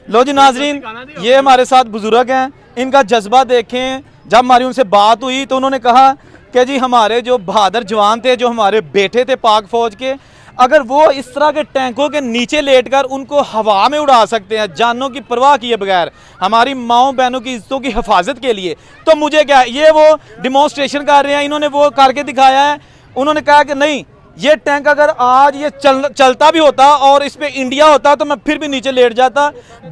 लो जी नाजरीन, ये हमारे साथ बुजुर्ग हैं, इनका जज्बा देखें। जब हमारी उनसे बात हुई तो उन्होंने कहा कि जी हमारे जो बहादुर जवान थे, जो हमारे बेटे थे पाक फौज के, अगर वो इस तरह के टैंकों के नीचे लेटकर उनको हवा में उड़ा सकते हैं जानों की परवाह किए बगैर, हमारी माओ बहनों की इज्जतों की हिफाजत के लिए, तो मुझे क्या, ये वो डिमॉन्स्ट्रेशन कर रहे हैं, इन्होंने वो करके दिखाया है। उन्होंने कहा कि नहीं, ये टैंक अगर आज ये चलता भी होता और इस पे इंडिया होता तो मैं फिर भी नीचे लेट जाता।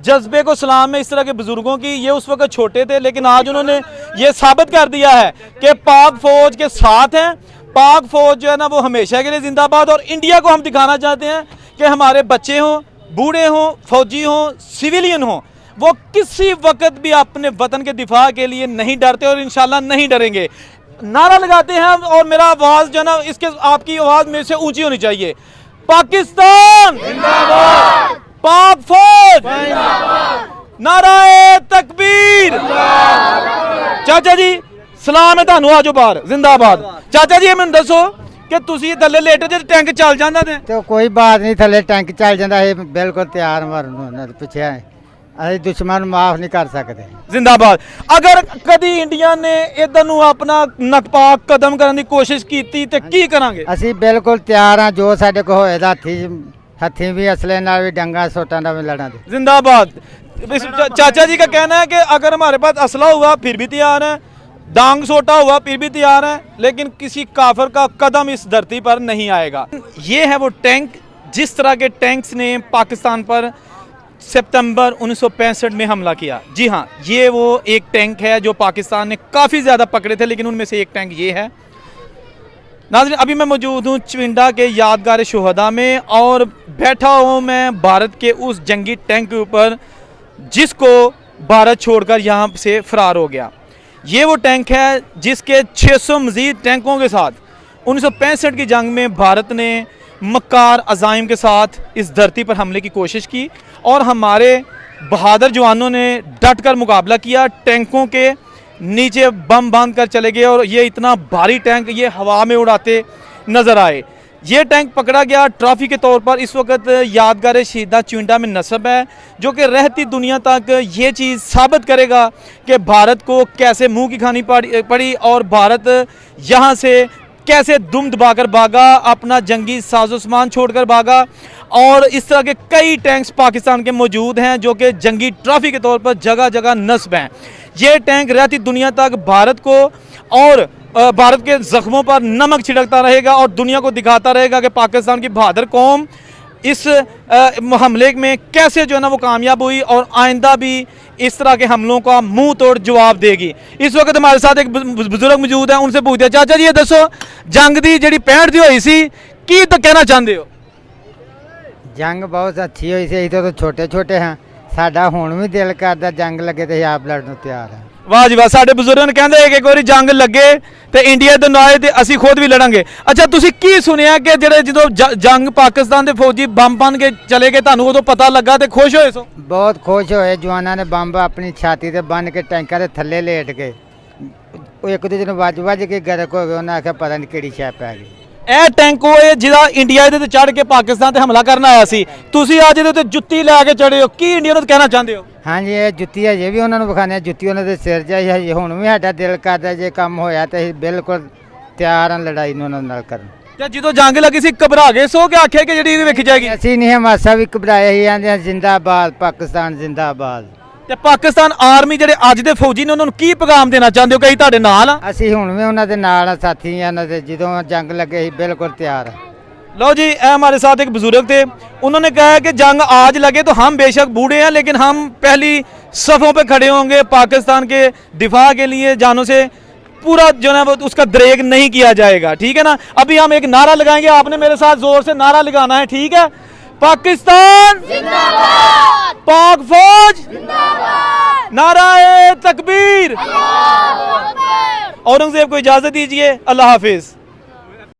जज्बे को सलाम है इस तरह के बुजुर्गों की। ये उस वक्त छोटे थे, लेकिन आज उन्होंने ये साबित कर दिया है कि पाक फौज के साथ हैं। पाक फौज जो है ना वो हमेशा के लिए जिंदाबाद। और इंडिया को हम दिखाना चाहते हैं कि हमारे बच्चे हों, बूढ़े हों, फौजी हों, सिविलियन हों, वो किसी वक्त भी अपने वतन के दिफा के लिए नहीं डरते और इंशाल्लाह नहीं डरेंगे। नारा लगाते हैं और मेरा आवाज जो है ना, इसके आपकी आवाज मेरे से ऊंची होनी चाहिए। पाकिस्तान जिंदाबाद, पाक फौज जिंदाबाद, नाराए तकबीर। चाचा जी सलाम है ਤੁਹਾਨੂੰ, ਆਜੋ ਬਾਹਰ, ਜ਼ਿੰਦਾਬਾਦ। ਚਾਚਾ ਜੀ ਮੈਨੂੰ ਦੱਸੋ ਕਿ ਤੁਸੀਂ ਥੱਲੇ ਲੇਟੇ ਜੇ ਟੈਂਕ ਚੱਲ ਜਾਂਦਾ ਤੇ ਕੋਈ ਬਾਤ ਨਹੀਂ, ਥੱਲੇ ਟੈਂਕ ਚੱਲ ਜਾਂਦਾ, ਇਹ ਬਿਲਕੁਲ ਤਿਆਰ ਮਰਨ ਨੂੰ ਪਿੱਛੇ ਅਸੀਂ ਦੁਸ਼ਮਣ ਨੂੰ ਮਾਫ ਨਹੀਂ ਕਰ ਸਕਦੇ। ਜ਼ਿੰਦਾਬਾਦ। ਅਗਰ ਕਦੀ ਇੰਡੀਆ ਨੇ ਇਧਰ ਨੂੰ ਆਪਣਾ ਨਕਪਾਕ ਕਦਮ ਕਰਨ ਦੀ ਕੋਸ਼ਿਸ਼ ਕੀਤੀ ਤੇ ਕੀ ਕਰਾਂਗੇ? ਅਸੀਂ ਬਿਲਕੁਲ ਤਿਆਰ ਹਾਂ, ਜੋ ਸਾਡੇ ਕੋਲ ਹੋਏਗਾ ਹੱਥੀਂ ਵੀ ਅਸਲੇ ਨਾਲ ਵੀ ਡੰਗਾ ਸੋਟਾਂ ਦਾ ਵੀ ਲੜਾਂਗੇ। जिंदाबाद। चाचा जी का कहना है कि अगर हमारे पास असला हुआ फिर भी तैयार है, डांग सोटा हुआ फिर भी तैयार है, लेकिन किसी काफिर का कदम इस धरती पर नहीं आएगा। ये है वो टैंक, जिस तरह के टैंक्स ने पाकिस्तान पर सितंबर 1965 में हमला किया। जी हाँ, ये वो एक टैंक है जो पाकिस्तान ने काफ़ी ज़्यादा पकड़े थे, लेकिन उनमें से एक टैंक ये है। नाज़रीन, अभी मैं मौजूद हूँ चविंडा के यादगार शोहदा में और बैठा हूँ मैं भारत के उस जंगी टैंक के ऊपर जिसको भारत छोड़कर यहाँ से फरार हो गया। ये वो टैंक है जिसके 600 मज़ीद टैंकों के साथ 1965 की जंग में भारत ने मक्कार अज़ाइम के साथ इस धरती पर हमले की कोशिश की और हमारे बहादुर जवानों ने डट कर मुकाबला किया। टैंकों के नीचे बम बांध कर चले गए और ये इतना भारी टैंक ये हवा में उड़ाते नज़र आए। ये टैंक पकड़ा गया ट्रॉफी के तौर पर। इस वक्त यादगार शहीदा चविंडा में नस्ब है, जो कि रहती दुनिया तक ये चीज़ साबित करेगा कि भारत को कैसे मुंह की खानी पड़ी और भारत यहाँ से कैसे दुम दबाकर भागा, अपना जंगी साजो सामान छोड़कर भागा। और इस तरह के कई टैंक्स पाकिस्तान के मौजूद हैं जो कि जंगी ट्रॉफी के तौर पर जगह जगह नस्ब हैं। ये टैंक रहती दुनिया तक भारत को और भारत के ज़ख्मों पर नमक छिड़कता रहेगा और दुनिया को दिखाता रहेगा कि पाकिस्तान की बहादुर कौम इस हमले में कैसे जो है ना वो कामयाब हुई और आइंदा भी इस तरह के हमलों का मुंह तोड़ जवाब देगी। इस वक्त हमारे साथ एक बुजुर्ग मौजूद है, उनसे पूछते हैं। चाचा जी ये दसो, जंग दी जी 65 दी हुई सी, की तो कहना चाहते हो? जंग बहुत अच्छी हुई सी, तो छोटे छोटे हैं, साडा हुण भी दिल करदा जंग लगे तो आप लड़न ਨੂੰ ਤਿਆਰ ਹਾਂ। वाह जी वाह, साडे बुजुर्ग ने कहंदे एक बारी जंग लगे ਤੇ ਇੰਡੀਆ ਤੋਂ ਨਾ ਆਏ ਤੇ ਅਸੀਂ ਖੁਦ ਵੀ ਲੜਾਂਗੇ। ਅੱਛਾ, ਤੁਸੀਂ ਕੀ ਸੁਣਿਆ ਕਿ ਜਿਹੜੇ ਜਦੋਂ ਜੰਗ ਪਾਕਿਸਤਾਨ ਦੇ ਫੌਜੀ ਬੰਬ ਬਣ ਕੇ ਚਲੇ ਗਏ, ਤੁਹਾਨੂੰ ਉਦੋਂ ਪਤਾ ਲੱਗਾ ਤੇ ਖੁਸ਼ ਹੋਏ ਸੋ? ਬਹੁਤ ਖੁਸ਼ ਹੋਏ। ਜਵਾਨਾਂ ਨੇ ਬੰਬ ਆਪਣੀ ਛਾਤੀ ਤੇ ਬੰਨ ਕੇ ਟੈਂਕਾਂ ਦੇ ਥੱਲੇ ਲੇਟ ਗਏ। ਉਹ ਇੱਕ ਦੂਜੇ ਨੂੰ ਵੱਜ ਕੇ ਗਰਕ ਹੋ ਗਏ। ਉਹਨਾਂ ਆਖਿਆ ਪਤਾ ਨਹੀਂ ਕਿਹੜੀ ਸ਼ੈ ਪੈ ਗਈ। ਇਹ ਟੈਂਕ ਉਹ ਹੈ ਜਿਹੜਾ ਇੰਡੀਆ ਦੇ ਤੇ ਚੜ੍ਹ ਕੇ ਪਾਕਿਸਤਾਨ ਤੇ ਹਮਲਾ ਕਰਨ ਆਇਆ ਸੀ। ਤੁਸੀਂ ਅੱਜ ਇਹਦੇ ਤੇ ਜੁੱਤੀ ਲੈ ਕੇ ਚੜੇ ਹੋ, ਕੀ ਇੰਡੀਆ ਨੂੰ ਕਹਿਣਾ ਚਾਹੁੰਦੇ ਹੋ? ਹਾਂਜੀ, ਇਹ ਜੁੱਤੀ ਹੈ, ਜੇ ਵੀ ਉਹਨਾਂ ਨੂੰ ਵਿਖਾਣੇ ਜੁੱਤੀ ਉਹਨਾਂ ਦੇ ਸਿਰ 'ਚ ਹੈ। ਹੁਣ ਵੀ ਸਾਡਾ ਦਿਲ ਕਰਦਾ ਜੇ ਕੰਮ ਹੋਇਆ ਤੇ ਅਸੀਂ ਬਿਲਕੁਲ ਤਿਆਰ ਹਾਂ ਲੜਾਈ ਨੂੰ ਉਹਨਾਂ ਨਾਲ ਕਰਨ। ਤੇ ਜਦੋਂ ਜੰਗ ਲੱਗੀ ਸੀ ਘਬਰਾ ਗਏ ਸੋ ਕਿ ਆਖਿਆ ਕਿ ਜਿਹੜੀ ਇਹ ਵੇਖੀ ਜਾਏਗੀ? ਅਸੀਂ ਨਹੀਂ ਹਮਾਸਾ ਵੀ ਘਬਰਾਇਆ ਹੀ ਆਂਦੇ ਜ਼ਿੰਦਾਬਾਦ ਪਾਕਿਸਤਾਨ ਜ਼ਿੰਦਾਬਾਦ। ਤੇ ਪਾਕਿਸਤਾਨ ਆਰਮੀ ਜਿਹੜੇ ਅੱਜ ਦੇ ਫੌਜੀ ਨੇ ਉਹਨਾਂ ਨੂੰ ਕੀ ਪੈਗਾਮ ਦੇਣਾ ਚਾਹੁੰਦੇ ਹੋ? ਕਈ ਤੁਹਾਡੇ ਨਾਲ ਆ? ਅਸੀਂ ਹੁਣ ਵੀ ਉਹਨਾਂ ਦੇ ਨਾਲ ਆ, ਸਾਥੀ ਆ ਉਹਨਾਂ ਦੇ। ਜਦੋਂ ਜੰਗ ਲੱਗੇ ਸੀ ਬਿल्कुल तैयार है। लो जी, हमारे साथ एक बुजुर्ग थे, उन्होंने कहा कि जंग आज लगे तो हम बेशक बूढ़े हैं, लेकिन हम पहली सफ़ों पे खड़े होंगे पाकिस्तान के दिफा के लिए। जानों से पूरा जो है वो उसका द्रेग नहीं किया जाएगा, ठीक है ना? अभी हम एक नारा लगाएंगे, आपने मेरे साथ जोर से नारा लगाना है, ठीक है? पाकिस्तान जिंदाबाद, पाक फौज जिंदाबाद, नाराए तकबीर। औरंगजेब को इजाजत दीजिए, अल्लाह हाफिज।